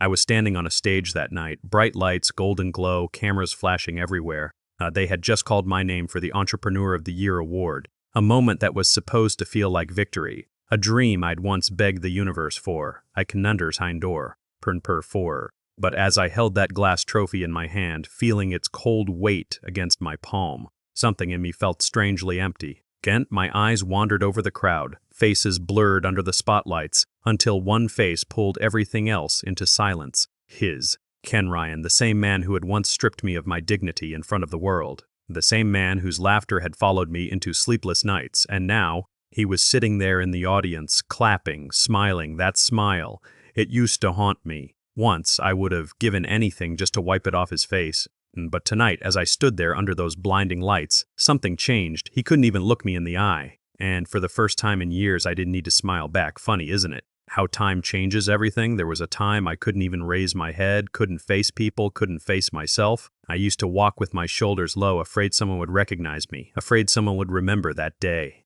I was standing on a stage that night, bright lights, golden glow, cameras flashing everywhere. They had just called my name for the Entrepreneur of the Year award, a moment that was supposed to feel like victory, a dream I'd once begged the universe for. I conunders hind door, pern per for. But as I held that glass trophy in my hand, feeling its cold weight against my palm, something in me felt strangely empty. Kent, my eyes wandered over the crowd, faces blurred under the spotlights, until one face pulled everything else into silence. His. Ken Ryan, the same man who had once stripped me of my dignity in front of the world. The same man whose laughter had followed me into sleepless nights, and now, he was sitting there in the audience, clapping, smiling, that smile. It used to haunt me. Once, I would have given anything just to wipe it off his face. But tonight, as I stood there under those blinding lights, something changed. He couldn't even look me in the eye. And for the first time in years, I didn't need to smile back. Funny, isn't it? How time changes everything. There was a time I couldn't even raise my head, couldn't face people, couldn't face myself. I used to walk with my shoulders low, afraid someone would recognize me, afraid someone would remember that day.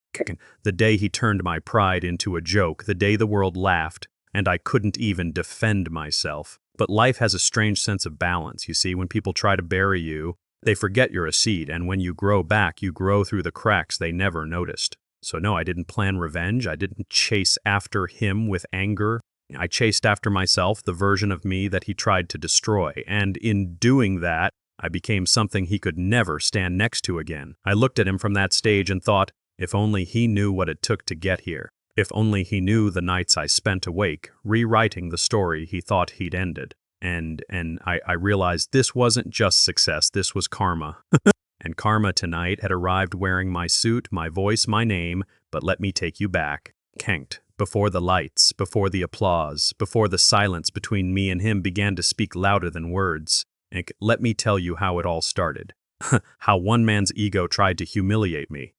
The day he turned my pride into a joke, the day the world laughed, and I couldn't even defend myself. But life has a strange sense of balance. You see, when people try to bury you, they forget you're a seed, and when you grow back, you grow through the cracks they never noticed. So no, I didn't plan revenge. I didn't chase after him with anger. I chased after myself, the version of me that he tried to destroy. And in doing that, I became something he could never stand next to again. I looked at him from that stage and thought, if only he knew what it took to get here. If only he knew the nights I spent awake, rewriting the story he thought he'd ended. And I realized this wasn't just success, this was karma. And karma tonight had arrived wearing my suit, my voice, my name, but let me take you back. Kenked, before the lights, before the applause, before the silence between me and him began to speak louder than words. And let me tell you how it all started. How one man's ego tried to humiliate me,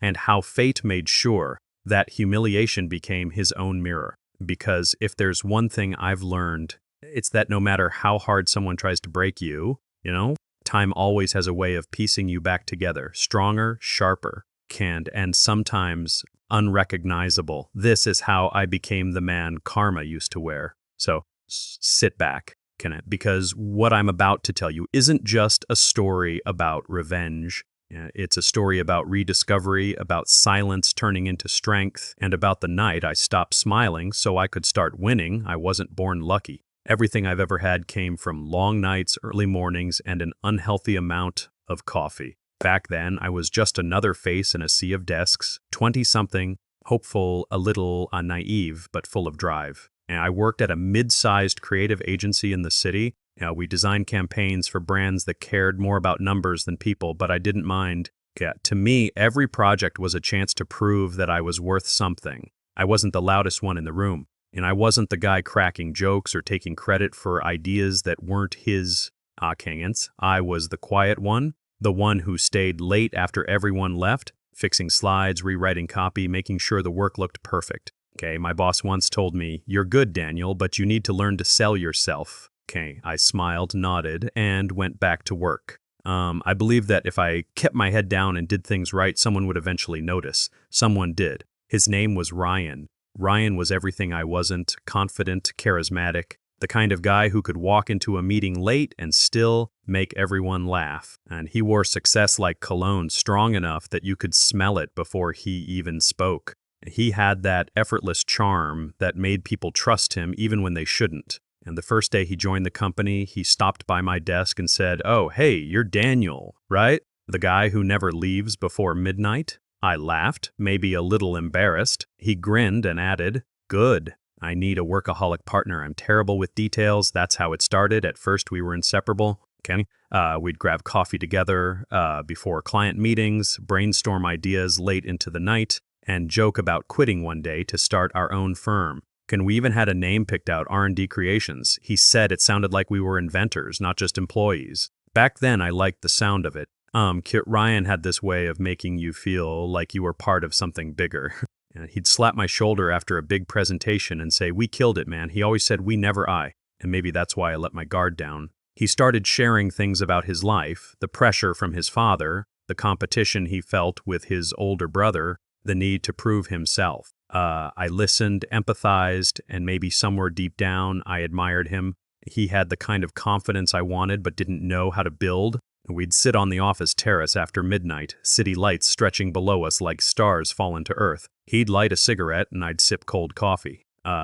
and how fate made sure that humiliation became his own mirror. Because if there's one thing I've learned, it's that no matter how hard someone tries to break you, time always has a way of piecing you back together, stronger, sharper, and sometimes unrecognizable. This is how I became the man karma used to wear. So sit back, because what I'm about to tell you isn't just a story about revenge. It's a story about rediscovery, about silence turning into strength, and about the night I stopped smiling so I could start winning. I wasn't born lucky. Everything I've ever had came from long nights, early mornings, and an unhealthy amount of coffee. Back then, I was just another face in a sea of desks, 20-something, hopeful, a little naive, but full of drive. And I worked at a mid-sized creative agency in the city. We designed campaigns for brands that cared more about numbers than people, but I didn't mind. To me, every project was a chance to prove that I was worth something. I wasn't the loudest one in the room, and I wasn't the guy cracking jokes or taking credit for ideas that weren't his. I was the quiet one, the one who stayed late after everyone left, fixing slides, rewriting copy, making sure the work looked perfect. My boss once told me, "You're good, Daniel, but you need to learn to sell yourself." I smiled, nodded, and went back to work. I believed that if I kept my head down and did things right, someone would eventually notice. Someone did. His name was Ryan. Ryan was everything I wasn't: confident, charismatic, the kind of guy who could walk into a meeting late and still make everyone laugh. And he wore success like cologne, strong enough that you could smell it before he even spoke. He had that effortless charm that made people trust him even when they shouldn't. And the first day he joined the company, he stopped by my desk and said, "Oh, hey, you're Daniel, right? The guy who never leaves before midnight?" I laughed, maybe a little embarrassed. He grinned and added, "Good. I need a workaholic partner. I'm terrible with details." That's how it started. At first, we were inseparable. We'd grab coffee together before client meetings, brainstorm ideas late into the night, and joke about quitting one day to start our own firm. We even had a name picked out, R&D Creations. He said it sounded like we were inventors, not just employees. Back then, I liked the sound of it. Ryan had this way of making you feel like you were part of something bigger. He'd slap my shoulder after a big presentation and say, "We killed it, man." He always said, "We, never I." And maybe that's why I let my guard down. He started sharing things about his life, the pressure from his father, the competition he felt with his older brother, the need to prove himself. I listened, empathized, and maybe somewhere deep down, I admired him. He had the kind of confidence I wanted but didn't know how to build. We'd sit on the office terrace after midnight, city lights stretching below us like stars fallen to earth. He'd light a cigarette and I'd sip cold coffee.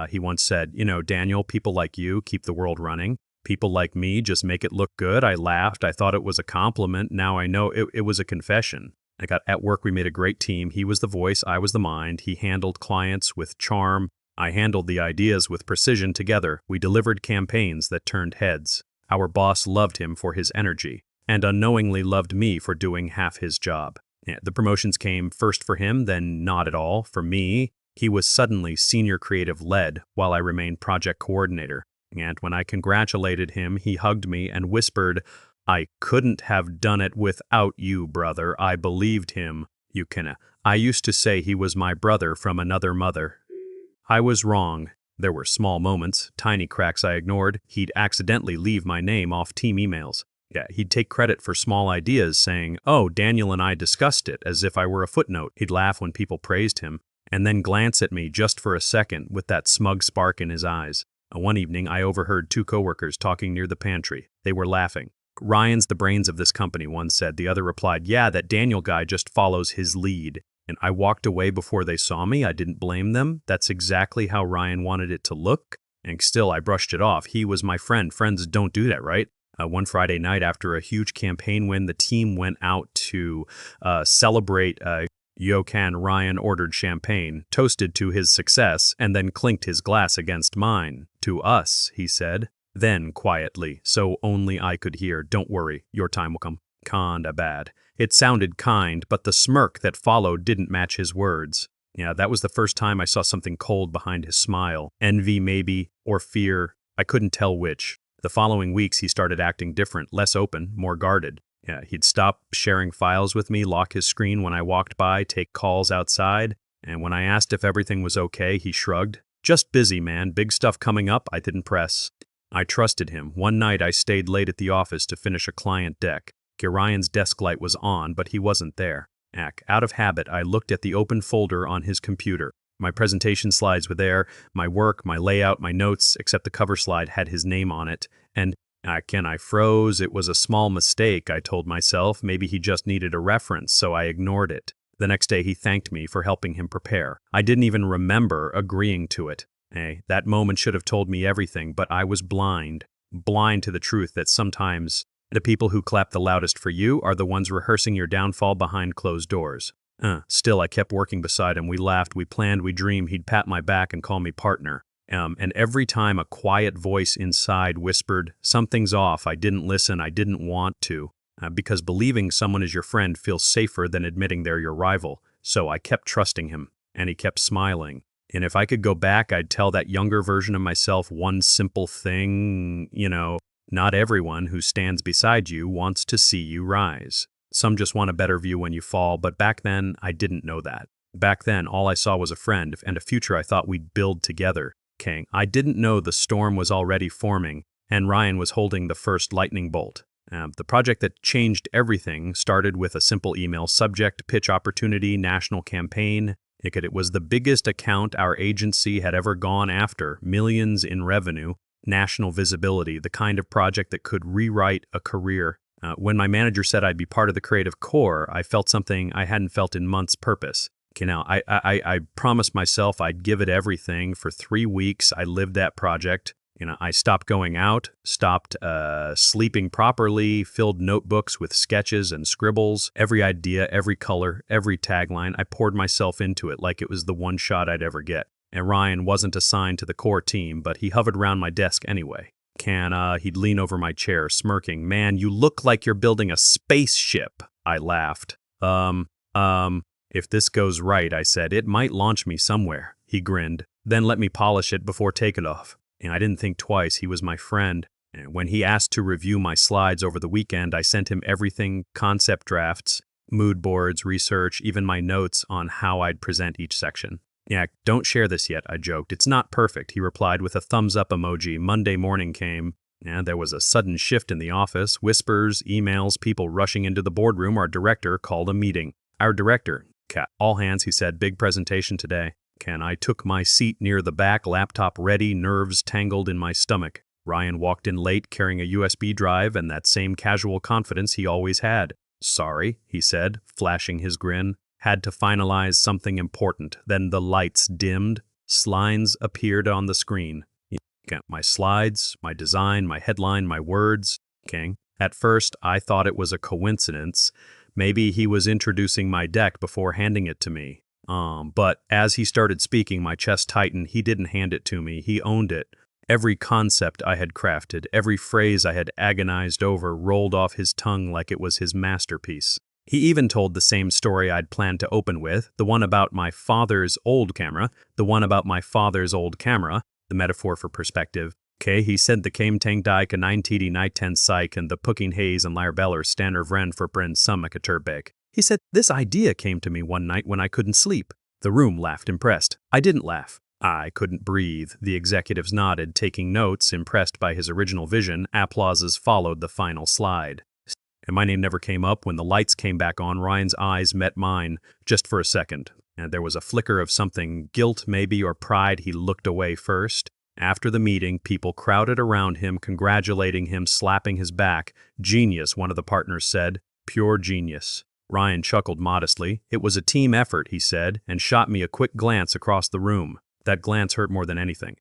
He once said, Daniel, people like you keep the world running. People like me just make it look good. I laughed. I thought it was a compliment. Now I know it was a confession. At work, we made a great team. He was the voice, I was the mind. He handled clients with charm. I handled the ideas with precision. Together, we delivered campaigns that turned heads. Our boss loved him for his energy, and unknowingly loved me for doing half his job. The promotions came first for him, then not at all. For me, he was suddenly senior creative lead while I remained project coordinator. And when I congratulated him, he hugged me and whispered, "I couldn't have done it without you, brother." I believed him. I used to say he was my brother from another mother. I was wrong. There were small moments, tiny cracks I ignored. He'd accidentally leave my name off team emails. He'd take credit for small ideas, saying, "Oh, Daniel and I discussed it," as if I were a footnote. He'd laugh when people praised him, and then glance at me just for a second with that smug spark in his eyes. One evening, I overheard two coworkers talking near the pantry. They were laughing. "Ryan's the brains of this company," one said. The other replied, "Yeah, that Daniel guy just follows his lead." And I walked away before they saw me. I didn't blame them. That's exactly how Ryan wanted it to look. And still, I brushed it off. He was my friend. Friends don't do that, right? One Friday night, after a huge campaign win, the team went out to celebrate. Jokan Ryan ordered champagne, toasted to his success, and then clinked his glass against mine. "To us," he said. Then, quietly, so only I could hear, "Don't worry, your time will come." Kinda bad. It sounded kind, but the smirk that followed didn't match his words. That was the first time I saw something cold behind his smile. Envy, maybe, or fear. I couldn't tell which. The following weeks, he started acting different, less open, more guarded. He'd stop sharing files with me, lock his screen when I walked by, take calls outside. And when I asked if everything was okay, he shrugged. "Just busy, man. Big stuff coming up." I didn't press. I trusted him. One night, I stayed late at the office to finish a client deck. Ryan's desk light was on, but he wasn't there. Out of habit, I looked at the open folder on his computer. My presentation slides were there, my work, my layout, my notes, except the cover slide had his name on it. And I froze. It was a small mistake, I told myself. Maybe he just needed a reference, so I ignored it. The next day, he thanked me for helping him prepare. I didn't even remember agreeing to it. That moment should have told me everything, but I was blind to the truth that sometimes the people who clap the loudest for you are the ones rehearsing your downfall behind closed doors. Still, I kept working beside him. We laughed, we planned, we dreamed. He'd pat my back and call me partner. And every time a quiet voice inside whispered, "Something's off," I didn't listen, I didn't want to. Because believing someone is your friend feels safer than admitting they're your rival. So I kept trusting him, and he kept smiling. And if I could go back, I'd tell that younger version of myself one simple thing, not everyone who stands beside you wants to see you rise. Some just want a better view when you fall, but back then, I didn't know that. Back then, all I saw was a friend and a future I thought we'd build together. I didn't know the storm was already forming, and Ryan was holding the first lightning bolt. The project that changed everything started with a simple email subject, pitch opportunity, national campaign. It was the biggest account our agency had ever gone after, millions in revenue, national visibility, the kind of project that could rewrite a career. When my manager said I'd be part of the creative core, I felt something I hadn't felt in months: purpose. I promised myself I'd give it everything. For 3 weeks, I lived that project. I stopped going out, stopped sleeping properly, filled notebooks with sketches and scribbles. Every idea, every color, every tagline, I poured myself into it like it was the one shot I'd ever get. And Ryan wasn't assigned to the core team, but he hovered around my desk anyway. He'd lean over my chair, smirking. "Man, you look like you're building a spaceship." I laughed. If this goes right," I said, "it might launch me somewhere." He grinned. "Then let me polish it before taking off." And I didn't think twice. He was my friend. And when he asked to review my slides over the weekend, I sent him everything: concept drafts, mood boards, research, even my notes on how I'd present each section. "Don't share this yet," I joked. "It's not perfect," he replied with a thumbs-up emoji. Monday morning came, and there was a sudden shift in the office. Whispers, emails, people rushing into the boardroom. Our director called a meeting. Our director, "All hands," he said. "Big presentation today." I took my seat near the back, laptop ready, nerves tangled in my stomach. Ryan walked in late carrying a USB drive and that same casual confidence he always had. Sorry, he said, flashing his grin. Had to finalize something important. Then the lights dimmed. Lines appeared on the screen. My slides, my design, my headline, my words. King. At first, I thought it was a coincidence. Maybe he was introducing my deck before handing it to me. But as he started speaking, my chest tightened. He didn't hand it to me. He owned it. Every concept I had crafted, every phrase I had agonized over rolled off his tongue like it was his masterpiece. He even told the same story I'd planned to open with, the one about my father's old camera, the metaphor for perspective. He said the came tang dike a 9 TD night 10 psych and the pucking haze and lyrebeller stanner vren for bren summakaterbek. He said, this idea came to me one night when I couldn't sleep. The room laughed impressed. I didn't laugh. I couldn't breathe. The executives nodded, taking notes, impressed by his original vision. Applauses followed the final slide. And my name never came up. When the lights came back on, Ryan's eyes met mine, just for a second. And there was a flicker of something, guilt maybe, or pride. He looked away first. After the meeting, people crowded around him, congratulating him, slapping his back. Genius, one of the partners said. Pure genius. Ryan chuckled modestly. It was a team effort, he said, and shot me a quick glance across the room. That glance hurt more than anything,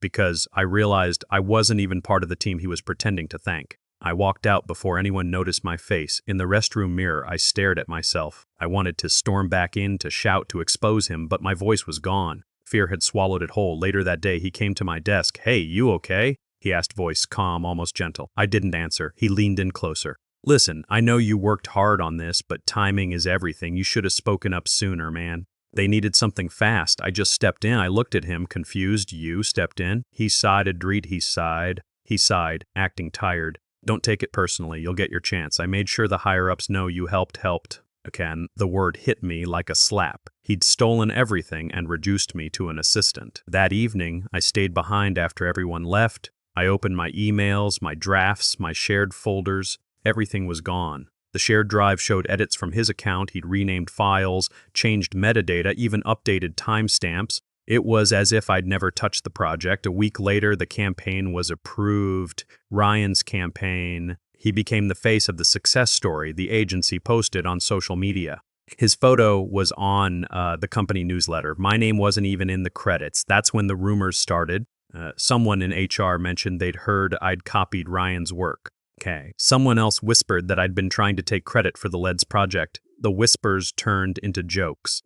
because I realized I wasn't even part of the team he was pretending to thank. I walked out before anyone noticed my face. In the restroom mirror, I stared at myself. I wanted to storm back in, to shout, to expose him, but my voice was gone. Fear had swallowed it whole. Later that day, he came to my desk. Hey, you okay? He asked, voice calm, almost gentle. I didn't answer. He leaned in closer. Listen, I know you worked hard on this, but timing is everything. You should have spoken up sooner, man. They needed something fast. I just stepped in. I looked at him, confused. You stepped in? He sighed, Adreet, he sighed, acting tired. Don't take it personally. You'll get your chance. I made sure the higher-ups know you helped. Again, the word hit me like a slap. He'd stolen everything and reduced me to an assistant. That evening, I stayed behind after everyone left. I opened my emails, my drafts, my shared folders. Everything was gone. The shared drive showed edits from his account. He'd renamed files, changed metadata, even updated timestamps. It was as if I'd never touched the project. A week later, the campaign was approved. Ryan's campaign. He became the face of the success story the agency posted on social media. His photo was on the company newsletter. My name wasn't even in the credits. That's when the rumors started. Someone in HR mentioned they'd heard I'd copied Ryan's work. Someone else whispered that I'd been trying to take credit for the LEDS project. The whispers turned into jokes.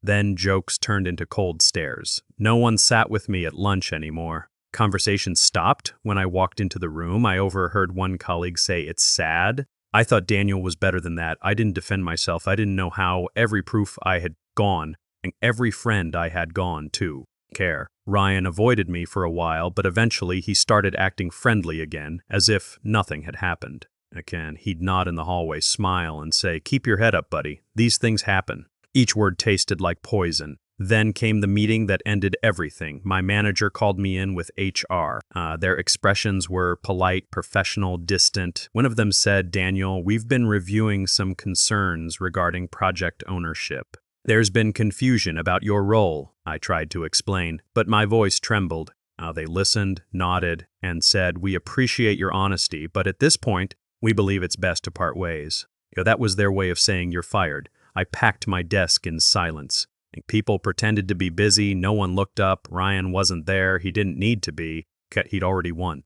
Then jokes turned into cold stares. No one sat with me at lunch anymore. Conversation stopped. When I walked into the room, I overheard one colleague say, "It's sad." I thought Daniel was better than that. I didn't defend myself. I didn't know how. Every proof I had gone, and every friend I had gone, too. Ryan avoided me for a while, but eventually he started acting friendly again, as if nothing had happened. Again, he'd nod in the hallway, smile, and say, "Keep your head up, buddy. These things happen." Each word tasted like poison. Then came the meeting that ended everything. My manager called me in with HR. Their expressions were polite, professional, distant. One of them said, "Daniel, we've been reviewing some concerns regarding project ownership. There's been confusion about your role," I tried to explain, but my voice trembled. They listened, nodded, and said, "We appreciate your honesty, but at this point, we believe it's best to part ways." That was their way of saying you're fired. I packed my desk in silence. People pretended to be busy. No one looked up. Ryan wasn't there. He didn't need to be. He'd already won.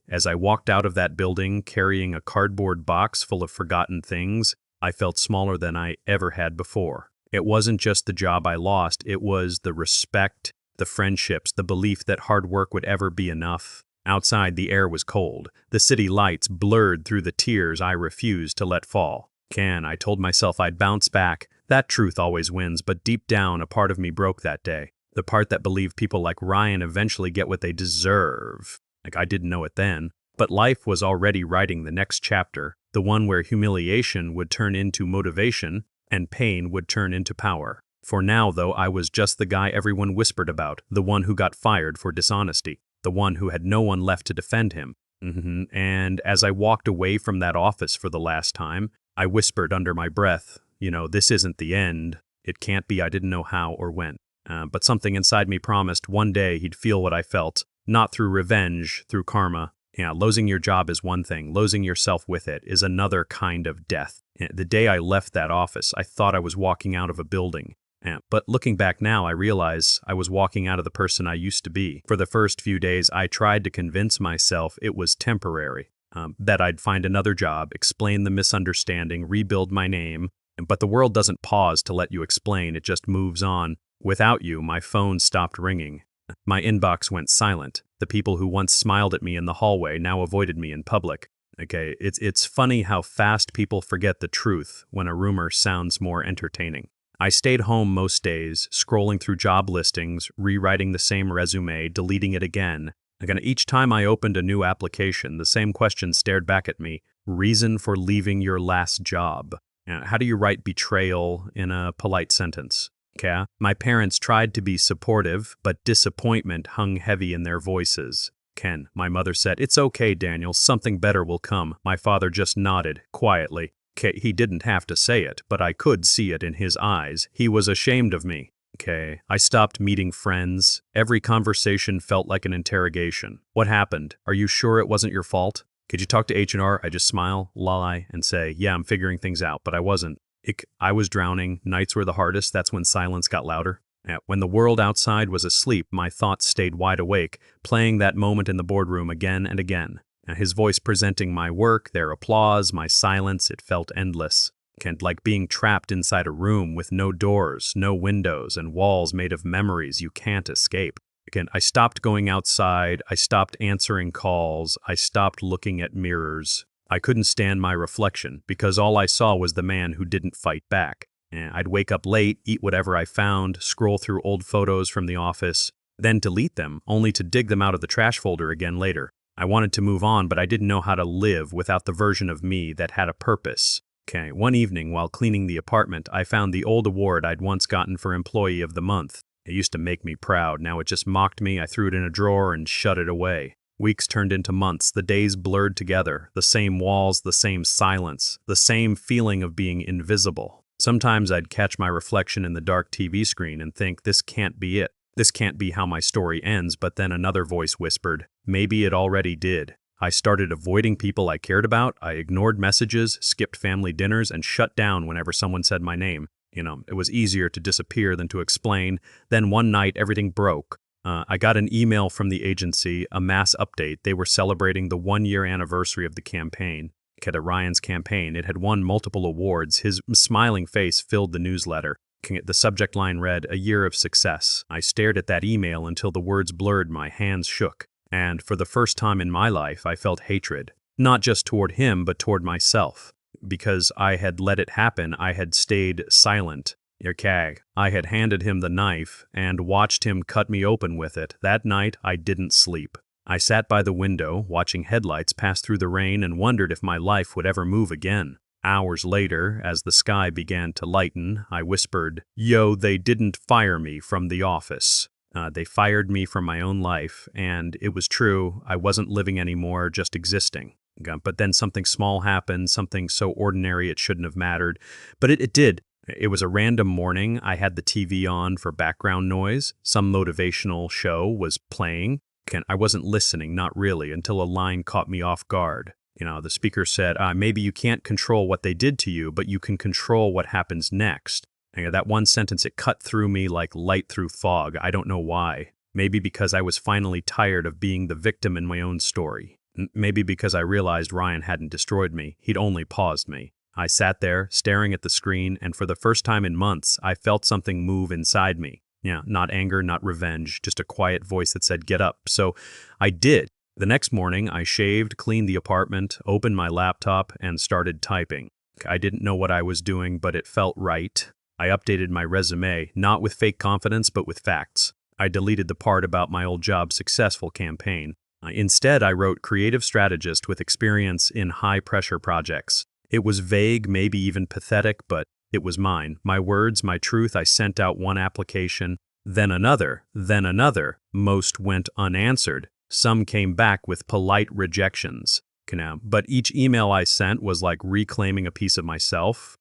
As I walked out of that building, carrying a cardboard box full of forgotten things, I felt smaller than I ever had before. It wasn't just the job I lost. It was the respect, the friendships, the belief that hard work would ever be enough. Outside, the air was cold. The city lights blurred through the tears I refused to let fall. I told myself I'd bounce back. That truth always wins, but deep down, a part of me broke that day. The part that believed people like Ryan eventually get what they deserve. I didn't know it then, but life was already writing the next chapter, the one where humiliation would turn into motivation and pain would turn into power. For now, though, I was just the guy everyone whispered about, the one who got fired for dishonesty, the one who had no one left to defend him. And as I walked away from that office for the last time, I whispered under my breath, this isn't the end. It can't be. I didn't know how or when. But something inside me promised one day he'd feel what I felt. Not through revenge, through karma. Yeah, losing your job is one thing. Losing yourself with it is another kind of death. The day I left that office, I thought I was walking out of a building. But looking back now, I realize I was walking out of the person I used to be. For the first few days, I tried to convince myself it was temporary, that I'd find another job, explain the misunderstanding, rebuild my name. But the world doesn't pause to let you explain, it just moves on. Without you, my phone stopped ringing. My inbox went silent. The people who once smiled at me in the hallway now avoided me in public. Okay, it's funny how fast people forget the truth when a rumor sounds more entertaining. I stayed home most days, scrolling through job listings, rewriting the same resume, deleting it again. Again, each time I opened a new application, the same question stared back at me. Reason for leaving your last job. How do you write betrayal in a polite sentence? Okay. My parents tried to be supportive, but disappointment hung heavy in their voices. Ken, my mother said, "It's okay, Daniel, something better will come." My father just nodded, quietly. Okay, he didn't have to say it, but I could see it in his eyes. He was ashamed of me. Okay, I stopped meeting friends. Every conversation felt like an interrogation. What happened? Are you sure it wasn't your fault? Could you talk to H&R? I just smile, lie, and say, yeah, I'm figuring things out, but I wasn't. I was drowning. Nights were the hardest. That's when silence got louder. When the world outside was asleep, my thoughts stayed wide awake, playing that moment in the boardroom again and again. His voice presenting my work, their applause, my silence, it felt endless. Like being trapped inside a room with no doors, no windows, and walls made of memories you can't escape. Again, I stopped going outside, I stopped answering calls, I stopped looking at mirrors. I couldn't stand my reflection because all I saw was the man who didn't fight back. I'd wake up late, eat whatever I found, scroll through old photos from the office, then delete them, only to dig them out of the trash folder again later. I wanted to move on, but I didn't know how to live without the version of me that had a purpose. Okay, one evening while cleaning the apartment, I found the old award I'd once gotten for Employee of the Month. It used to make me proud. Now it just mocked me. I threw it in a drawer and shut it away. Weeks turned into months, the days blurred together, the same walls, the same silence, the same feeling of being invisible. Sometimes I'd catch my reflection in the dark TV screen and think, this can't be it. This can't be how my story ends, but then another voice whispered, maybe it already did. I started avoiding people I cared about, I ignored messages, skipped family dinners, and shut down whenever someone said my name. It was easier to disappear than to explain. Then one night, everything broke. I got an email from the agency, a mass update. They were celebrating the 1-year anniversary of the campaign. Ryan's campaign. It had won multiple awards. His smiling face filled the newsletter. The subject line read, "A year of success." I stared at that email until the words blurred, my hands shook. And for the first time in my life, I felt hatred. Not just toward him, but toward myself. Because I had let it happen, I had stayed silent. I had handed him the knife and watched him cut me open with it. That night, I didn't sleep. I sat by the window, watching headlights pass through the rain and wondered if my life would ever move again. Hours later, as the sky began to lighten, I whispered, "Yo, they didn't fire me from the office. They fired me from my own life, and it was true. I wasn't living anymore, just existing." But then something small happened, something so ordinary it shouldn't have mattered. But it did. It was a random morning. I had the TV on for background noise. Some motivational show was playing. I wasn't listening, not really, until a line caught me off guard. The speaker said, maybe you can't control what they did to you, but you can control what happens next. That one sentence, it cut through me like light through fog. I don't know why. Maybe because I was finally tired of being the victim in my own story. Maybe because I realized Ryan hadn't destroyed me. He'd only paused me. I sat there, staring at the screen, and for the first time in months, I felt something move inside me. Not anger, not revenge, just a quiet voice that said, get up. So I did. The next morning, I shaved, cleaned the apartment, opened my laptop, and started typing. I didn't know what I was doing, but it felt right. I updated my resume, not with fake confidence, but with facts. I deleted the part about my old job's successful campaign. Instead, I wrote creative strategist with experience in high-pressure projects. It was vague, maybe even pathetic, but it was mine. My words, my truth. I sent out one application, then another. Most went unanswered. Some came back with polite rejections. But each email I sent was like reclaiming a piece of myself.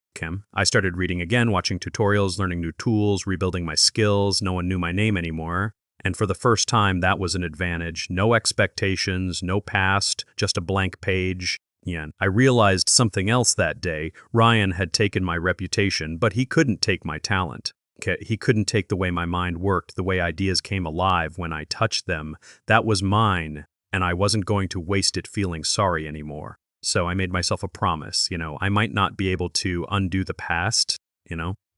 I started reading again, watching tutorials, learning new tools, rebuilding my skills. No one knew my name anymore. And for the first time, that was an advantage. No expectations, no past, just a blank page. Yeah. I realized something else that day. Ryan had taken my reputation, but he couldn't take my talent. Okay, he couldn't take the way my mind worked, the way ideas came alive when I touched them. That was mine, and I wasn't going to waste it feeling sorry anymore. So I made myself a promise, I might not be able to undo the past,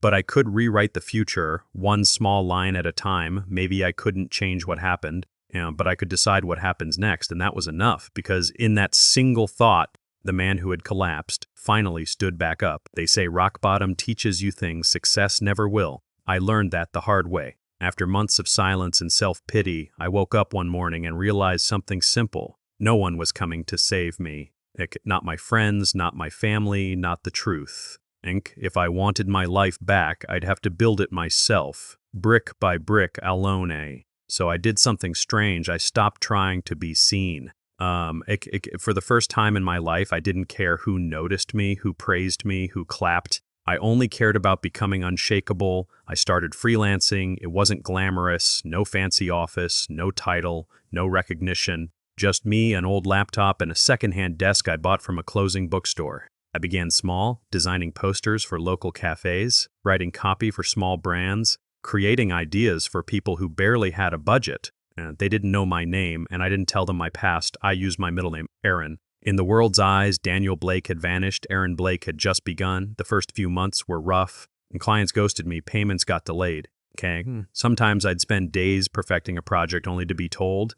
but I could rewrite the future, one small line at a time. Maybe I couldn't change what happened, but I could decide what happens next, and that was enough, because in that single thought, the man who had collapsed finally stood back up. They say rock bottom teaches you things success never will. I learned that the hard way. After months of silence and self-pity, I woke up one morning and realized something simple. No one was coming to save me. Not my friends, not my family, not the truth. If I wanted my life back, I'd have to build it myself, brick by brick, alone. So I did something strange. I stopped trying to be seen. For the first time in my life, I didn't care who noticed me, who praised me, who clapped. I only cared about becoming unshakable. I started freelancing. It wasn't glamorous, no fancy office, no title, no recognition. Just me, an old laptop, and a secondhand desk I bought from a closing bookstore. I began small, designing posters for local cafes, writing copy for small brands, creating ideas for people who barely had a budget. They didn't know my name, and I didn't tell them my past. I used my middle name, Aaron. In the world's eyes, Daniel Blake had vanished. Aaron Blake had just begun. The first few months were rough, and clients ghosted me. Payments got delayed. Sometimes I'd spend days perfecting a project only to be told,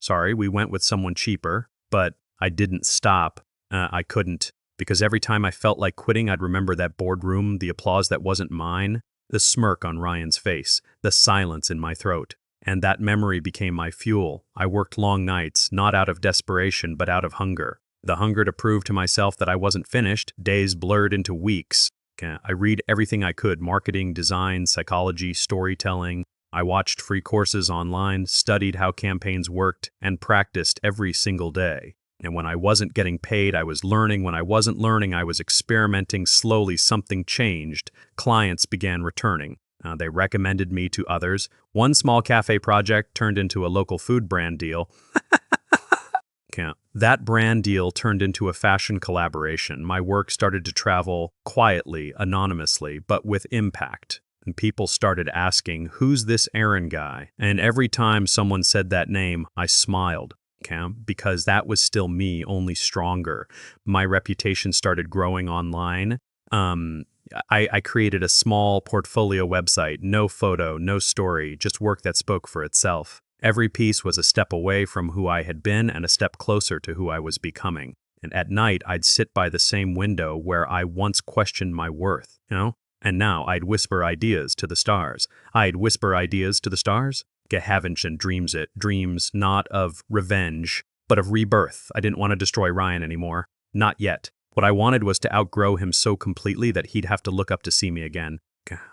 sorry, we went with someone cheaper. But I didn't stop. I couldn't. Because every time I felt like quitting, I'd remember that boardroom, the applause that wasn't mine, the smirk on Ryan's face, the silence in my throat. And that memory became my fuel. I worked long nights, not out of desperation, but out of hunger. The hunger to prove to myself that I wasn't finished. Days blurred into weeks. I read everything I could: marketing, design, psychology, storytelling. I watched free courses online, studied how campaigns worked, and practiced every single day. And when I wasn't getting paid, I was learning. When I wasn't learning, I was experimenting. Slowly, something changed. Clients began returning. They recommended me to others. One small cafe project turned into a local food brand deal. That brand deal turned into a fashion collaboration. My work started to travel quietly, anonymously, but with impact. And people started asking, who's this Aaron guy? And every time someone said that name, I smiled. Because that was still me, only stronger. My reputation started growing online. I created a small portfolio website, no photo, no story, just work that spoke for itself. Every piece was a step away from who I had been and a step closer to who I was becoming. And at night, I'd sit by the same window where I once questioned my worth, And now I'd whisper ideas to the stars. Gehavenchen dreams it. Dreams not of revenge, but of rebirth. I didn't want to destroy Ryan anymore. Not yet. What I wanted was to outgrow him so completely that he'd have to look up to see me again.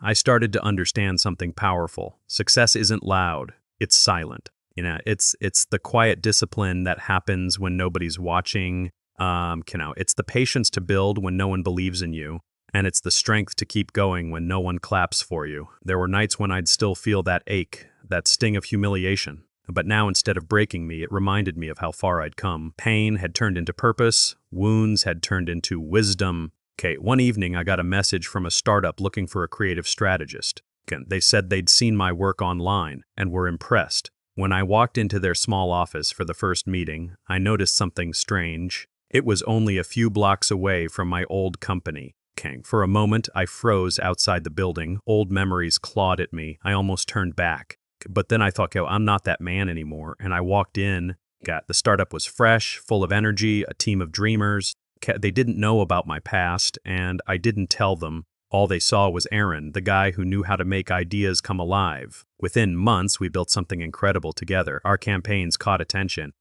I started to understand something powerful. Success isn't loud. It's silent. It's the quiet discipline that happens when nobody's watching. It's the patience to build when no one believes in you. And it's the strength to keep going when no one claps for you. There were nights when I'd still feel that ache, that sting of humiliation. But now, instead of breaking me, it reminded me of how far I'd come. Pain had turned into purpose. Wounds had turned into wisdom. One evening I got a message from a startup looking for a creative strategist. They said they'd seen my work online and were impressed. When I walked into their small office for the first meeting, I noticed something strange. It was only a few blocks away from my old company. For a moment, I froze outside the building. Old memories clawed at me. I almost turned back. But then I thought, I'm not that man anymore. And I walked in. The startup was fresh, full of energy, a team of dreamers. They didn't know about my past, and I didn't tell them. All they saw was Aaron, the guy who knew how to make ideas come alive. Within months, we built something incredible together. Our campaigns caught attention.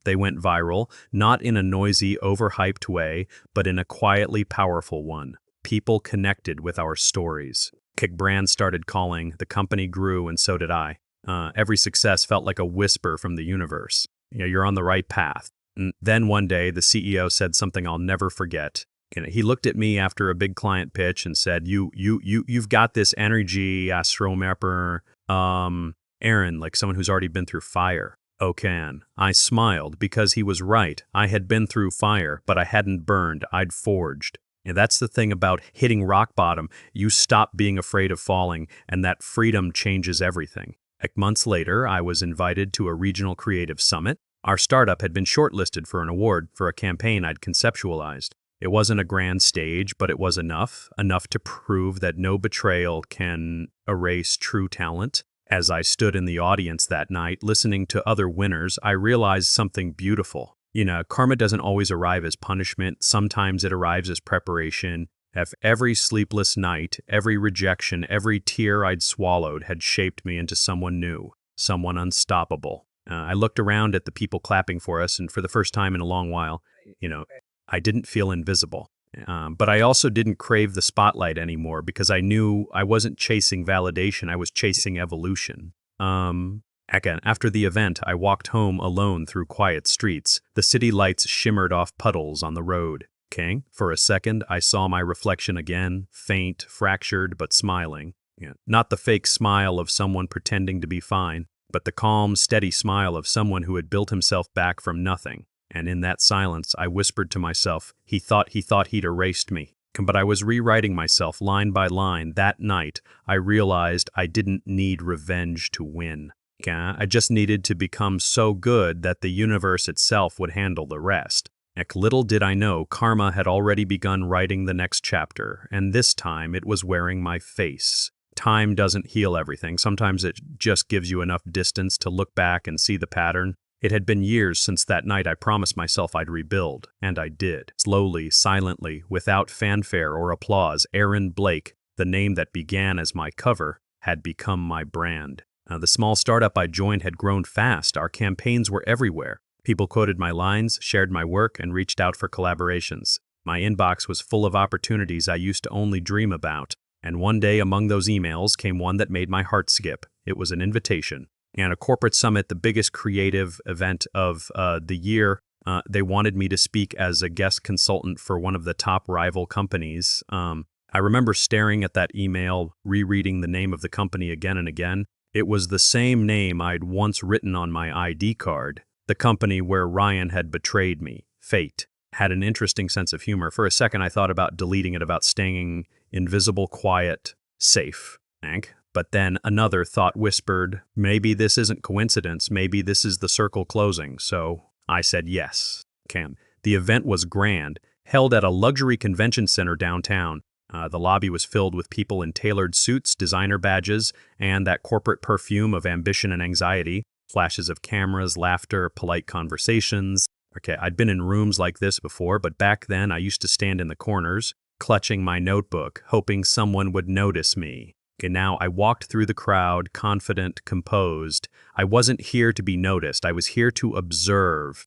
They went viral, not in a noisy, overhyped way, but in a quietly powerful one. People connected with our stories. Brands started calling, the company grew, and so did I. Every success felt like a whisper from the universe. You're on the right path. And then one day, the CEO said something I'll never forget. He looked at me after a big client pitch and said, "You've got this energy, Astromapper. Aaron, like someone who's already been through fire. Okan. I smiled because he was right. I had been through fire, but I hadn't burned. I'd forged. And that's the thing about hitting rock bottom. You stop being afraid of falling, and that freedom changes everything. Months later, I was invited to a regional creative summit. Our startup had been shortlisted for an award for a campaign I'd conceptualized. It wasn't a grand stage, but it was enough to prove that no betrayal can erase true talent. As I stood in the audience that night, listening to other winners, I realized something beautiful. Karma doesn't always arrive as punishment. Sometimes it arrives as preparation. If every sleepless night, every rejection, every tear I'd swallowed had shaped me into someone new, someone unstoppable. I looked around at the people clapping for us, and for the first time in a long while, I didn't feel invisible. But I also didn't crave the spotlight anymore because I knew I wasn't chasing validation, I was chasing evolution. Again, after the event, I walked home alone through quiet streets. The city lights shimmered off puddles on the road. For a second, I saw my reflection again, faint, fractured, but smiling. Not the fake smile of someone pretending to be fine, but the calm, steady smile of someone who had built himself back from nothing. And in that silence, I whispered to myself, he thought he'd erased me. But I was rewriting myself line by line. That night, I realized I didn't need revenge to win. I just needed to become so good that the universe itself would handle the rest. Little did I know, karma had already begun writing the next chapter, and this time it was wearing my face. Time doesn't heal everything. Sometimes it just gives you enough distance to look back and see the pattern. It had been years since that night I promised myself I'd rebuild, and I did. Slowly, silently, without fanfare or applause, Aaron Blake, the name that began as my cover, had become my brand. The small startup I joined had grown fast. Our campaigns were everywhere. People quoted my lines, shared my work, and reached out for collaborations. My inbox was full of opportunities I used to only dream about. And one day among those emails came one that made my heart skip. It was an invitation. And a corporate summit, the biggest creative event of the year. They wanted me to speak as a guest consultant for one of the top rival companies. I remember staring at that email, rereading the name of the company again and again. It was the same name I'd once written on my ID card. The company where Ryan had betrayed me. Fate. Had an interesting sense of humor. For a second, I thought about deleting it, about staying invisible, quiet, safe. But then another thought whispered, maybe this isn't coincidence, maybe this is the circle closing. So I said yes. The event was grand, held at a luxury convention center downtown. The lobby was filled with people in tailored suits, designer badges, and that corporate perfume of ambition and anxiety. Flashes of cameras, laughter, polite conversations. I'd been in rooms like this before, but back then I used to stand in the corners, clutching my notebook, hoping someone would notice me. Now I walked through the crowd, confident, composed. I wasn't here to be noticed. I was here to observe.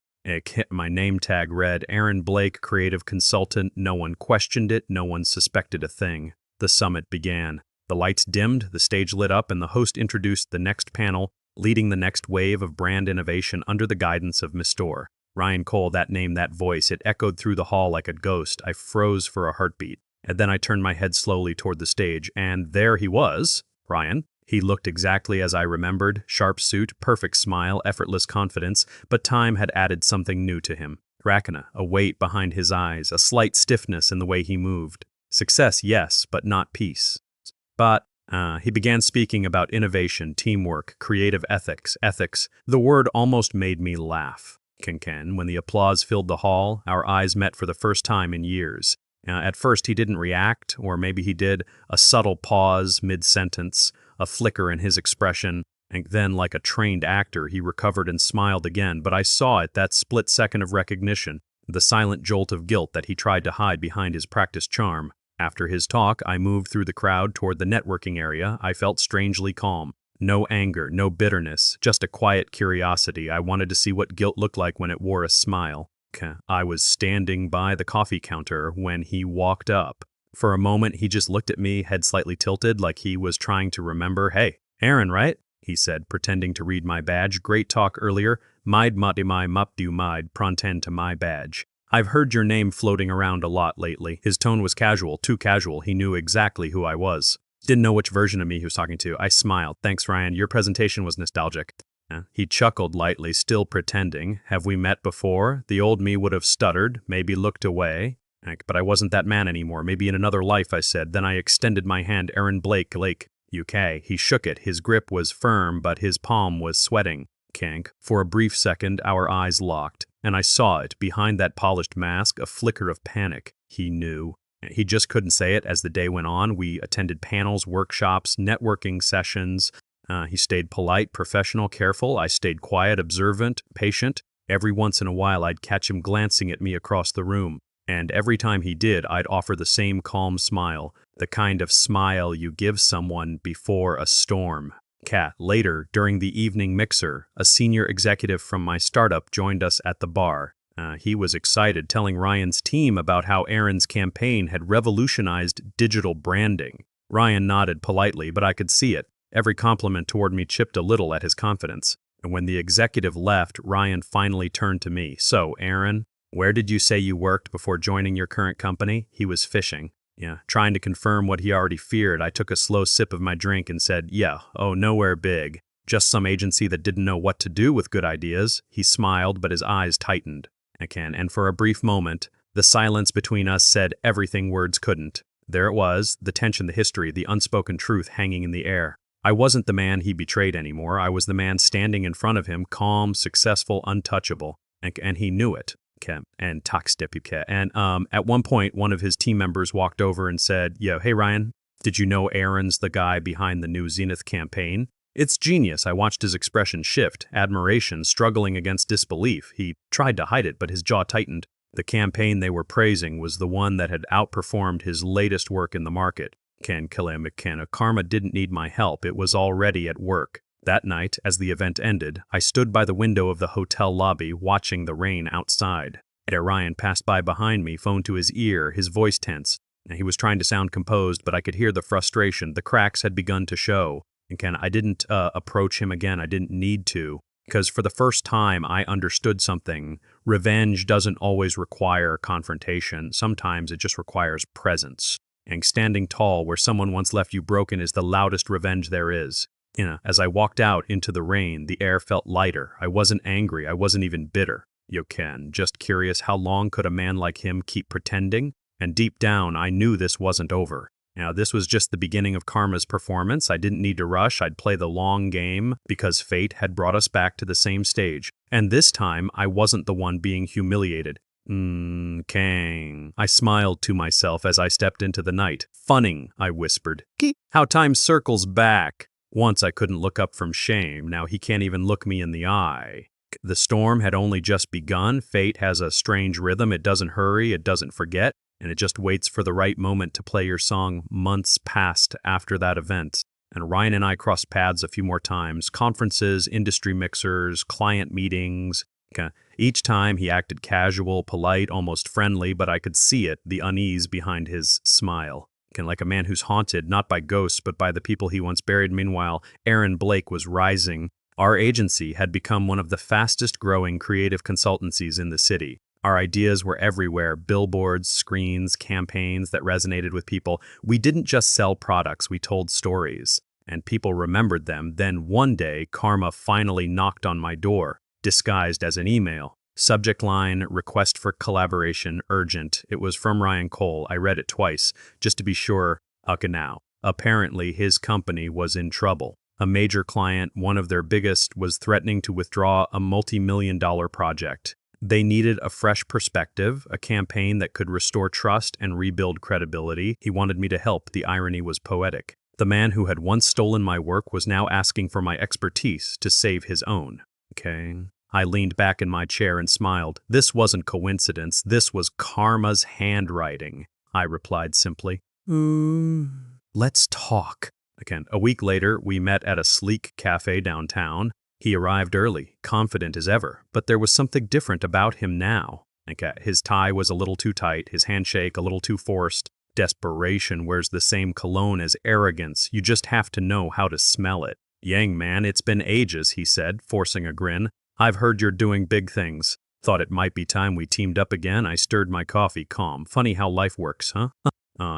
My name tag read, Aaron Blake, creative consultant. No one questioned it. No one suspected a thing. The summit began. The lights dimmed, the stage lit up, and the host introduced the next panel, leading the next wave of brand innovation under the guidance of Mistor. Ryan Cole, that name, that voice, it echoed through the hall like a ghost. I froze for a heartbeat. And then I turned my head slowly toward the stage, and there he was, Ryan. He looked exactly as I remembered, sharp suit, perfect smile, effortless confidence, but time had added something new to him. Rakana, a weight behind his eyes, a slight stiffness in the way he moved. Success, yes, but not peace. But he began speaking about innovation, teamwork, creative ethics. The word almost made me laugh. When the applause filled the hall, our eyes met for the first time in years. At first he didn't react, or maybe he did, a subtle pause mid-sentence, a flicker in his expression, and then like a trained actor he recovered and smiled again, but I saw it, that split second of recognition, the silent jolt of guilt that he tried to hide behind his practiced charm. After his talk, I moved through the crowd toward the networking area. I felt strangely calm. No anger, no bitterness, just a quiet curiosity. I wanted to see what guilt looked like when it wore a smile. I was standing by the coffee counter when he walked up. For a moment, he just looked at me, head slightly tilted, like he was trying to remember. Hey, Aaron, right? He said, pretending to read my badge. Great talk earlier. Maid matimai mapdu maid pronten to my badge. I've heard your name floating around a lot lately. His tone was casual, too casual. He knew exactly who I was. Didn't know which version of me he was talking to. I smiled. Thanks, Ryan. Your presentation was nostalgic. He chuckled lightly, still pretending. Have we met before? The old me would have stuttered, maybe looked away. But I wasn't that man anymore. Maybe in another life, I said. Then I extended my hand. Aaron Blake, Lake, UK. He shook it. His grip was firm, but his palm was sweating. Kank. For a brief second, our eyes locked, and I saw it, behind that polished mask, a flicker of panic. He knew. He just couldn't say it. As the day went on, we attended panels, workshops, networking sessions. He stayed polite, professional, careful. I stayed quiet, observant, patient. Every once in a while, I'd catch him glancing at me across the room. And every time he did, I'd offer the same calm smile, the kind of smile you give someone before a storm. Later, during the evening mixer, a senior executive from my startup joined us at the bar. He was excited, telling Ryan's team about how Aaron's campaign had revolutionized digital branding. Ryan nodded politely, but I could see it. Every compliment toward me chipped a little at his confidence. And when the executive left, Ryan finally turned to me. So, Aaron, where did you say you worked before joining your current company? He was fishing. Trying to confirm what he already feared, I took a slow sip of my drink and said, nowhere big. Just some agency that didn't know what to do with good ideas. He smiled, but his eyes tightened. And for a brief moment, the silence between us said everything words couldn't. There it was, the tension, the history, the unspoken truth hanging in the air. I wasn't the man he betrayed anymore. I was the man standing in front of him, calm, successful, untouchable. And he knew it. And at one point, one of his team members walked over and said, hey, Ryan, did you know Aaron's the guy behind the new Zenith campaign? It's genius. I watched his expression shift, admiration, struggling against disbelief. He tried to hide it, but his jaw tightened. The campaign they were praising was the one that had outperformed his latest work in the market. Karma didn't need my help. It was already at work. That night, as the event ended, I stood by the window of the hotel lobby watching the rain outside. Ryan passed by behind me, phone to his ear, his voice tense. He was trying to sound composed, but I could hear the frustration. The cracks had begun to show. I didn't approach him again. I didn't need to, because for the first time I understood something. Revenge doesn't always require confrontation. Sometimes it just requires presence. And standing tall where someone once left you broken is the loudest revenge there is. As I walked out into the rain, the air felt lighter. I wasn't angry. I wasn't even bitter. Just curious, how long could a man like him keep pretending? And deep down, I knew this wasn't over. This was just the beginning of Karma's performance. I didn't need to rush. I'd play the long game because fate had brought us back to the same stage. And this time, I wasn't the one being humiliated. Kang. I smiled to myself as I stepped into the night. Funning, I whispered. How time circles back. Once I couldn't look up from shame. Now he can't even look me in the eye. The storm had only just begun. Fate has a strange rhythm. It doesn't hurry. It doesn't forget. And it just waits for the right moment to play your song. Months passed after that event. And Ryan and I crossed paths a few more times. Conferences, industry mixers, client meetings. Each time he acted casual, polite, almost friendly, but I could see it, the unease behind his smile. Like a man who's haunted, not by ghosts, but by the people he once buried. Meanwhile, Aaron Blake was rising. Our agency had become one of the fastest growing creative consultancies in the city. Our ideas were everywhere, billboards, screens, campaigns that resonated with people. We didn't just sell products, we told stories. And people remembered them. Then one day, Karma finally knocked on my door, disguised as an email. Subject line, request for collaboration, urgent. It was from Ryan Cole. I read it twice, just to be sure. Now. Apparently, his company was in trouble. A major client, one of their biggest, was threatening to withdraw a multi-million-dollar project. They needed a fresh perspective, a campaign that could restore trust and rebuild credibility. He wanted me to help. The irony was poetic. The man who had once stolen my work was now asking for my expertise to save his own. I leaned back in my chair and smiled. This wasn't coincidence. This was Karma's handwriting. I replied simply, let's talk. A week later, we met at a sleek cafe downtown. He arrived early, confident as ever, but there was something different about him now. His tie was a little too tight, his handshake a little too forced. Desperation wears the same cologne as arrogance. You just have to know how to smell it. Yang man, it's been ages, he said, forcing a grin. I've heard you're doing big things. Thought it might be time we teamed up again. I stirred my coffee, calm. Funny how life works, huh?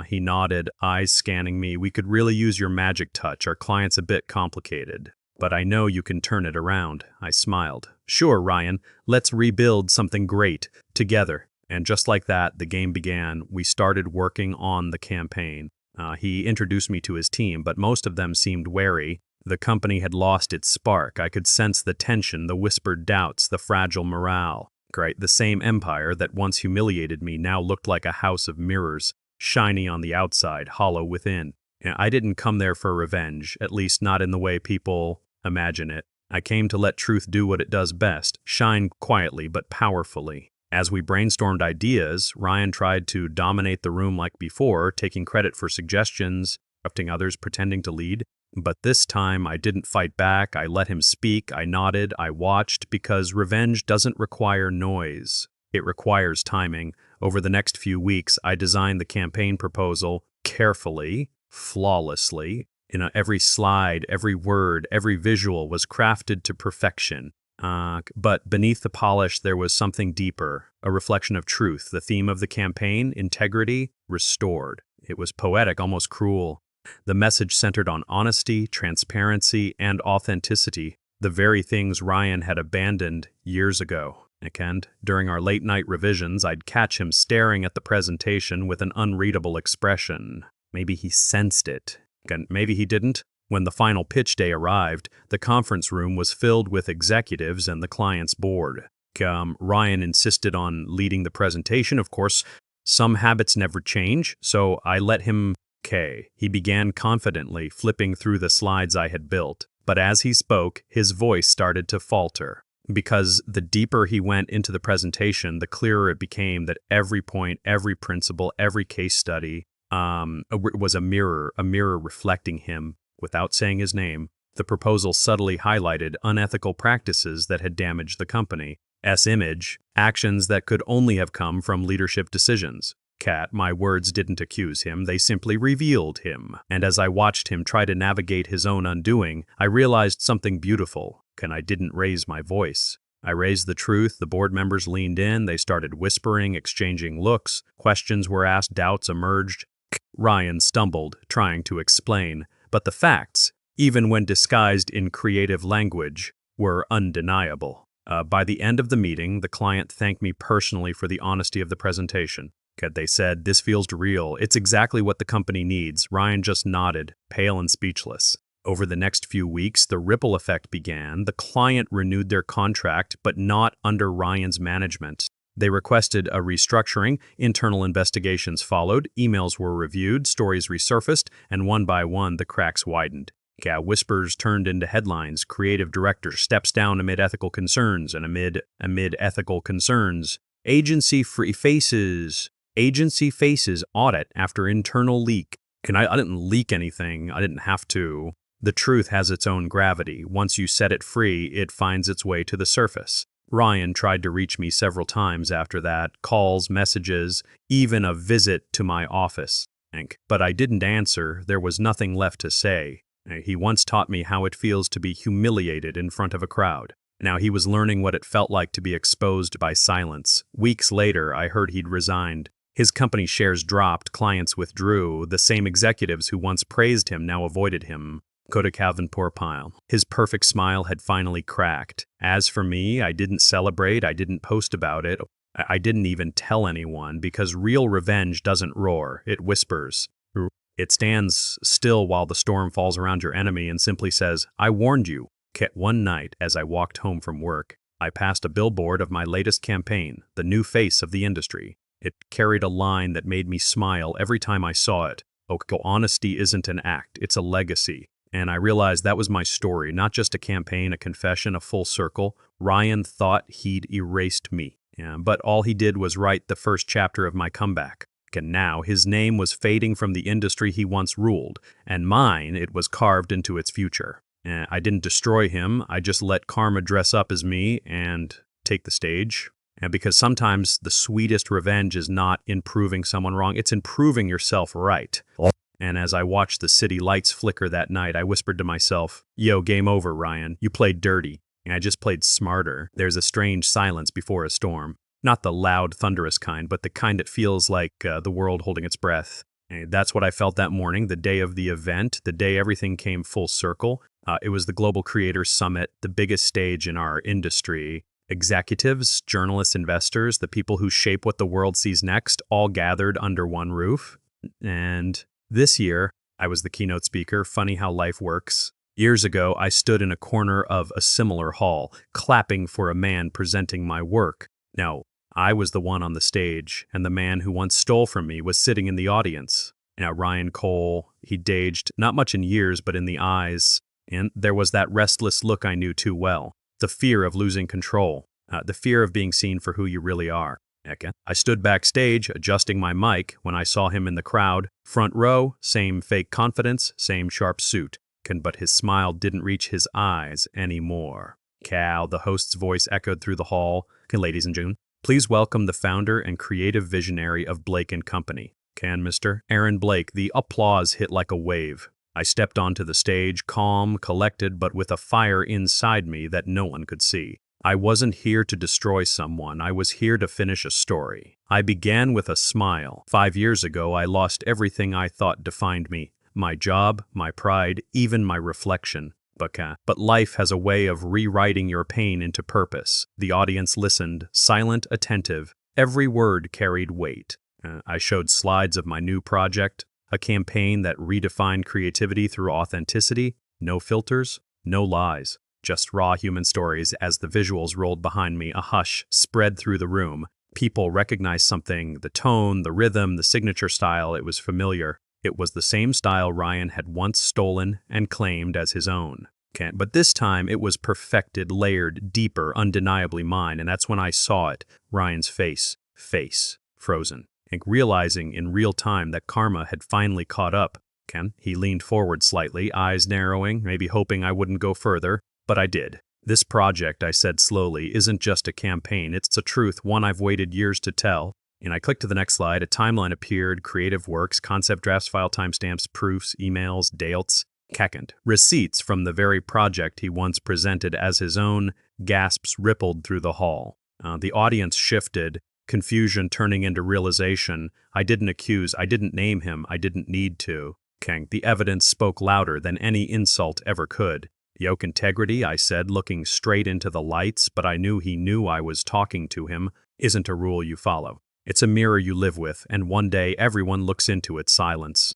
He nodded, eyes scanning me. We could really use your magic touch. Our client's a bit complicated. But I know you can turn it around. I smiled. Sure, Ryan. Let's rebuild something great. Together. And just like that, the game began. We started working on the campaign. He introduced me to his team, but most of them seemed wary. The company had lost its spark. I could sense the tension, the whispered doubts, the fragile morale. Right, the same empire that once humiliated me now looked like a house of mirrors, shiny on the outside, hollow within. I didn't come there for revenge, at least not in the way people imagine it. I came to let truth do what it does best, shine quietly but powerfully. As we brainstormed ideas, Ryan tried to dominate the room like before, taking credit for suggestions, interrupting others, pretending to lead. But this time, I didn't fight back. I let him speak. I nodded. I watched, because revenge doesn't require noise. It requires timing. Over the next few weeks, I designed the campaign proposal carefully, flawlessly. Every slide, every word, every visual was crafted to perfection. But beneath the polish, there was something deeper, a reflection of truth. The theme of the campaign, integrity, restored. It was poetic, almost cruel. The message centered on honesty, transparency, and authenticity, the very things Ryan had abandoned years ago. And during our late-night revisions, I'd catch him staring at the presentation with an unreadable expression. Maybe he sensed it, and maybe he didn't. When the final pitch day arrived, the conference room was filled with executives and the client's board. Ryan insisted on leading the presentation. Of course, some habits never change, so I let him. He began confidently, flipping through the slides I had built. But as he spoke, his voice started to falter. Because the deeper he went into the presentation, the clearer it became that every point, every principle, every case study was a mirror reflecting him. Without saying his name, the proposal subtly highlighted unethical practices that had damaged the company's image, actions that could only have come from leadership decisions. My words didn't accuse him, they simply revealed him. And as I watched him try to navigate his own undoing, I realized something beautiful. I didn't raise my voice. I raised the truth. The board members leaned in, they started whispering, exchanging looks. Questions were asked, doubts emerged. Ryan stumbled, trying to explain. But the facts, even when disguised in creative language, were undeniable. By the end of the meeting, the client thanked me personally for the honesty of the presentation. They said, "This feels real. It's exactly what the company needs." Ryan just nodded, pale and speechless. Over the next few weeks, the ripple effect began. The client renewed their contract, but not under Ryan's management. They requested a restructuring, internal investigations followed, emails were reviewed, stories resurfaced, and one by one the cracks widened. Whispers turned into headlines. Creative director steps down amid ethical concerns, and amid ethical concerns, agency faces audit after internal leak. I didn't leak anything. I didn't have to. The truth has its own gravity. Once you set it free, it finds its way to the surface. Ryan tried to reach me several times after that, calls, messages, even a visit to my office. But I didn't answer. There was nothing left to say. He once taught me how it feels to be humiliated in front of a crowd. Now he was learning what it felt like to be exposed by silence. Weeks later, I heard he'd resigned. His company shares dropped, clients withdrew. The same executives who once praised him now avoided him. His perfect smile had finally cracked. As for me, I didn't celebrate, I didn't post about it. I didn't even tell anyone, because real revenge doesn't roar, it whispers. It stands still while the storm falls around your enemy and simply says, "I warned you." One night, as I walked home from work, I passed a billboard of my latest campaign, the new face of the industry. It carried a line that made me smile every time I saw it. Honesty isn't an act, it's a legacy. And I realized that was my story, not just a campaign, a confession, a full circle. Ryan thought he'd erased me, but all he did was write the first chapter of my comeback. And now his name was fading from the industry he once ruled, and mine, it was carved into its future. I didn't destroy him, I just let karma dress up as me and take the stage. And because sometimes the sweetest revenge is not in proving someone wrong, it's in proving yourself right. And as I watched the city lights flicker that night, I whispered to myself, "Yo, game over, Ryan. You played dirty." And I just played smarter. There's a strange silence before a storm. Not the loud, thunderous kind, but the kind that feels like the world holding its breath. That's what I felt that morning, the day of the event, the day everything came full circle. It was the Global Creators Summit, the biggest stage in our industry. Executives, journalists, investors, the people who shape what the world sees next, all gathered under one roof. And this year, I was the keynote speaker. Funny how life works. Years ago, I stood in a corner of a similar hall, clapping for a man presenting my work. Now, I was the one on the stage, and the man who once stole from me was sitting in the audience. Ryan Cole, he'd aged, not much in years, but in the eyes, and there was that restless look I knew too well. The fear of losing control, the fear of being seen for who you really are. I stood backstage, adjusting my mic, when I saw him in the crowd. Front row, same fake confidence, same sharp suit. But his smile didn't reach his eyes anymore. Cal, the host's voice echoed through the hall. Ladies and gentlemen, please welcome the founder and creative visionary of Blake & Company. Mr. Aaron Blake. The applause hit like a wave. I stepped onto the stage, calm, collected, but with a fire inside me that no one could see. I wasn't here to destroy someone. I was here to finish a story. I began with a smile. 5 years ago, I lost everything I thought defined me. My job, my pride, even my reflection. But life has a way of rewriting your pain into purpose. The audience listened, silent, attentive. Every word carried weight. I showed slides of my new project, a campaign that redefined creativity through authenticity, no filters, no lies, just raw human stories. As the visuals rolled behind me, a hush spread through the room. People recognized something, the tone, the rhythm, the signature style. It was familiar. It was the same style Ryan had once stolen and claimed as his own. But this time it was perfected, layered, deeper, undeniably mine, and that's when I saw it, Ryan's face, frozen. Realizing in real time that karma had finally caught up. He leaned forward slightly, eyes narrowing, maybe hoping I wouldn't go further, but I did. This project, I said slowly, isn't just a campaign, it's a truth, one I've waited years to tell. I clicked to the next slide, a timeline appeared, creative works, concept drafts, file timestamps, proofs, emails, dates, receipts from the very project he once presented as his own. Gasps rippled through the hall. The audience shifted, confusion turning into realization. I didn't accuse, I didn't name him, I didn't need to. The evidence spoke louder than any insult ever could. Yoke integrity, I said, looking straight into the lights, but I knew he knew I was talking to him, isn't a rule you follow. It's a mirror you live with, and one day everyone looks into it. Silence.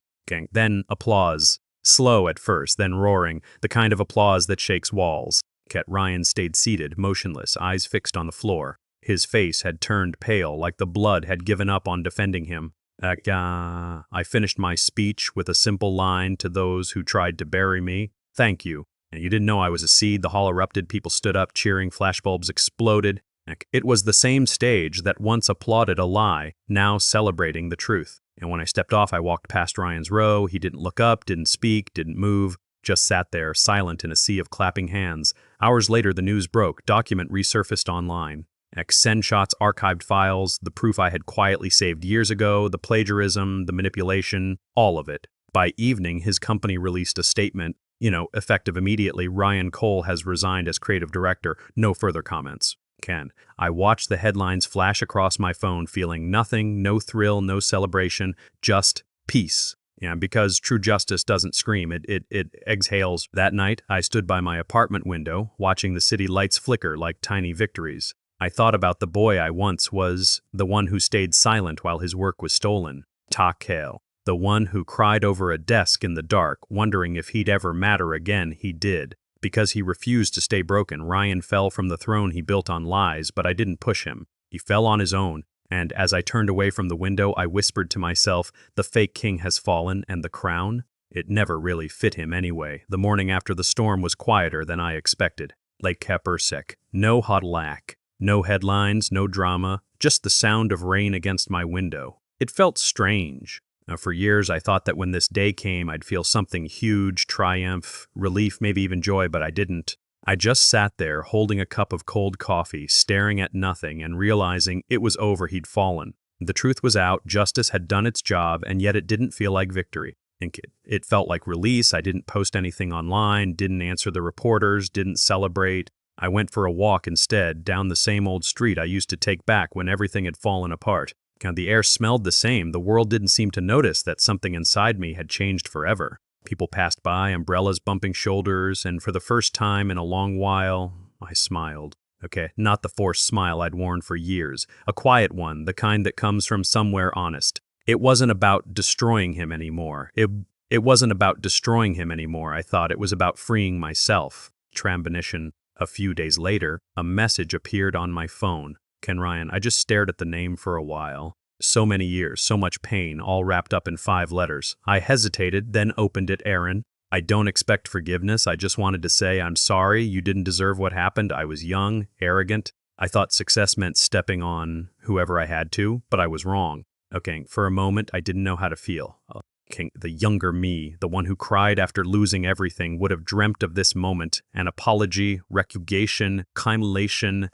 Then applause. Slow at first, then roaring, the kind of applause that shakes walls. Ryan stayed seated, motionless, eyes fixed on the floor. His face had turned pale, like the blood had given up on defending him. I finished my speech with a simple line to those who tried to bury me. Thank you. You didn't know I was a seed. The hall erupted, people stood up, cheering, flashbulbs exploded. It was the same stage that once applauded a lie, now celebrating the truth. And when I stepped off, I walked past Ryan's row. He didn't look up, didn't speak, didn't move, just sat there, silent in a sea of clapping hands. Hours later, the news broke. Document resurfaced online. Send shots, archived files, the proof I had quietly saved years ago, the plagiarism, the manipulation, all of it. By evening, his company released a statement, effective immediately. Ryan Cole has resigned as creative director. No further comments. I watched the headlines flash across my phone, feeling nothing, no thrill, no celebration, just peace. Because true justice doesn't scream, it exhales. That night, I stood by my apartment window, watching the city lights flicker like tiny victories. I thought about the boy I once was, the one who stayed silent while his work was stolen. Tak Hale, the one who cried over a desk in the dark, wondering if he'd ever matter again. He did. Because he refused to stay broken, Ryan fell from the throne he built on lies, but I didn't push him. He fell on his own, and as I turned away from the window, I whispered to myself, the fake king has fallen, and the crown? It never really fit him anyway. The morning after the storm was quieter than I expected. Lake Kapersek. No hodlack. No headlines, no drama, just the sound of rain against my window. It felt strange. For years, I thought that when this day came, I'd feel something huge, triumph, relief, maybe even joy, but I didn't. I just sat there, holding a cup of cold coffee, staring at nothing, and realizing it was over. He'd fallen. The truth was out, justice had done its job, and yet it didn't feel like victory. It felt like release. I didn't post anything online, didn't answer the reporters, didn't celebrate. I went for a walk instead, down the same old street I used to take back when everything had fallen apart. The air smelled the same. The world didn't seem to notice that something inside me had changed forever. People passed by, umbrellas bumping shoulders, and for the first time in a long while, I smiled. Okay, not the forced smile I'd worn for years. A quiet one, the kind that comes from somewhere honest. It wasn't about destroying him anymore. It wasn't about destroying him anymore, I thought. It was about freeing myself. Trambanition. A few days later, a message appeared on my phone. Ken Ryan, I just stared at the name for a while. So many years, so much pain, all wrapped up in 5 letters. I hesitated, then opened it. Aaron, I don't expect forgiveness. I just wanted to say I'm sorry. You didn't deserve what happened. I was young, arrogant. I thought success meant stepping on whoever I had to, but I was wrong. Okay, for a moment, I didn't know how to feel. The younger me, the one who cried after losing everything, would have dreamt of this moment, an apology, recugation, immolation.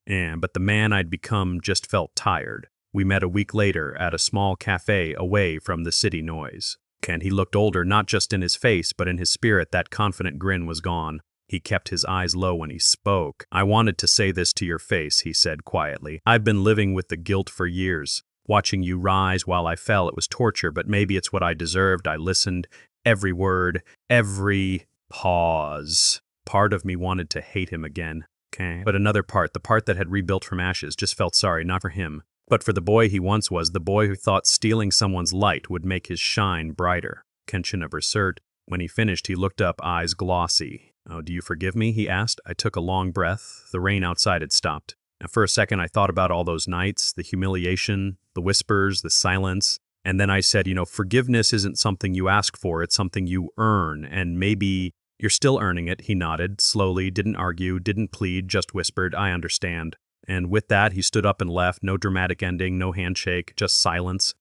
But the man I'd become just felt tired. We met a week later at a small cafe away from the city noise. He looked older, not just in his face, but in his spirit. That confident grin was gone. He kept his eyes low when he spoke. I wanted to say this to your face, he said quietly. I've been living with the guilt for years. Watching you rise while I fell, it was torture, but maybe it's what I deserved. I listened. Every word, every pause. Part of me wanted to hate him again. But another part, the part that had rebuilt from ashes, just felt sorry, not for him, but for the boy he once was, the boy who thought stealing someone's light would make his shine brighter. Kenshin assert. When he finished, he looked up, eyes glossy. Oh, do you forgive me? He asked. I took a long breath. The rain outside had stopped. For a second, I thought about all those nights, the humiliation, the whispers, the silence. And then I said, forgiveness isn't something you ask for, it's something you earn, and maybe you're still earning it. He nodded, slowly, didn't argue, didn't plead, just whispered, I understand. And with that, he stood up and left, no dramatic ending, no handshake, just silence.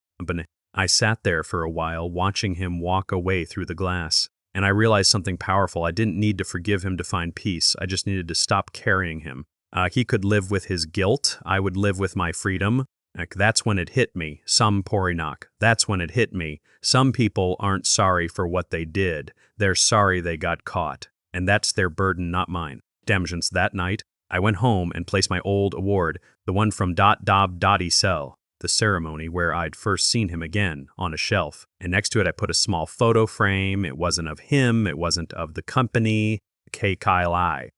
I sat there for a while, watching him walk away through the glass. And I realized something powerful. I didn't need to forgive him to find peace. I just needed to stop carrying him. He could live with his guilt. I would live with my freedom. That's when it hit me. That's when it hit me. Some people aren't sorry for what they did. They're sorry they got caught. And that's their burden, not mine. Damjance, that night, I went home and placed my old award, the one from Dottie cell, the ceremony where I'd first seen him again, on a shelf. And next to it I put a small photo frame. It wasn't of him. It wasn't of the company. Kyle.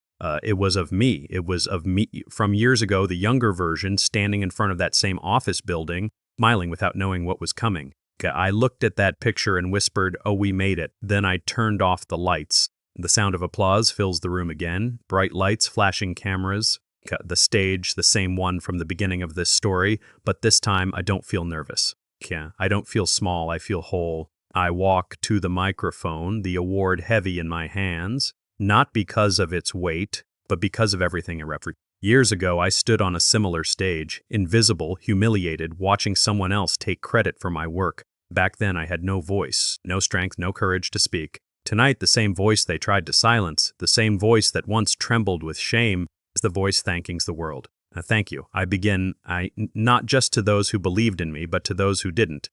It was of me. It was of me from years ago, the younger version, standing in front of that same office building, smiling without knowing what was coming. I looked at that picture and whispered, oh, we made it. Then I turned off the lights. The sound of applause fills the room again. Bright lights, flashing cameras. The stage, the same one from the beginning of this story, but this time I don't feel nervous. I don't feel small, I feel whole. I walk to the microphone, the award heavy in my hands. Not because of its weight, but because of everything it represents. Years ago, I stood on a similar stage, invisible, humiliated, watching someone else take credit for my work. Back then, I had no voice, no strength, no courage to speak. Tonight, the same voice they tried to silence, the same voice that once trembled with shame, is the voice thanking the world. Thank you. I begin, not just to those who believed in me, but to those who didn't.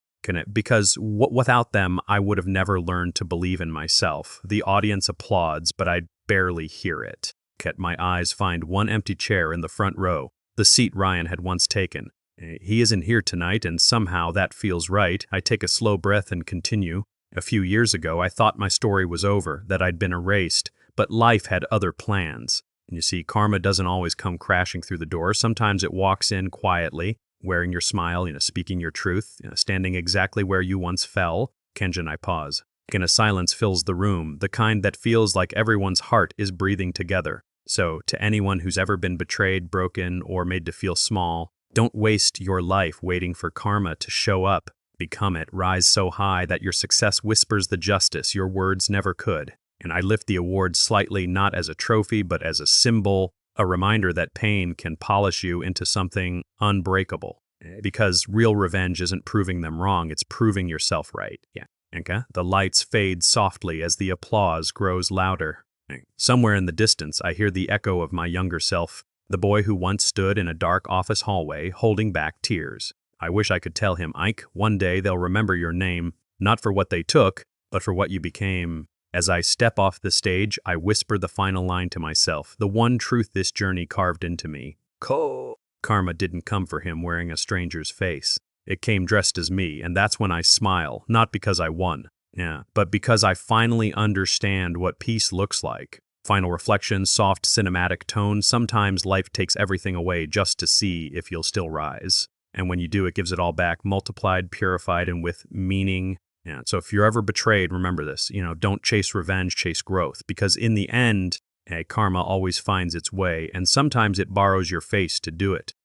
Because without them, I would have never learned to believe in myself. The audience applauds, but I'd barely hear it. My eyes find one empty chair in the front row, the seat Ryan had once taken. He isn't here tonight, and somehow that feels right. I take a slow breath and continue. A few years ago, I thought my story was over, that I'd been erased, but life had other plans. And you see, karma doesn't always come crashing through the door. Sometimes it walks in quietly, wearing your smile, speaking your truth, standing exactly where you once fell. Kenjin, I pause. A silence fills the room, the kind that feels like everyone's heart is breathing together. So, to anyone who's ever been betrayed, broken, or made to feel small, don't waste your life waiting for karma to show up. Become it. Rise so high that your success whispers the justice your words never could. And I lift the award slightly, not as a trophy, but as a symbol, a reminder that pain can polish you into something unbreakable. Because real revenge isn't proving them wrong, it's proving yourself right. The lights fade softly as the applause grows louder. Somewhere in the distance, I hear the echo of my younger self, the boy who once stood in a dark office hallway, holding back tears. I wish I could tell him, Ike, one day they'll remember your name, not for what they took, but for what you became. As I step off the stage, I whisper the final line to myself, the one truth this journey carved into me. Karma didn't come for him wearing a stranger's face. It came dressed as me, and that's when I smile, not because I won, but because I finally understand what peace looks like. Final reflection, soft cinematic tone. Sometimes life takes everything away just to see if you'll still rise. And when you do, it gives it all back, multiplied, purified, and with meaning. So if you're ever betrayed, remember this. Don't chase revenge, chase growth. Because in the end, karma always finds its way, and sometimes it borrows your face to do it.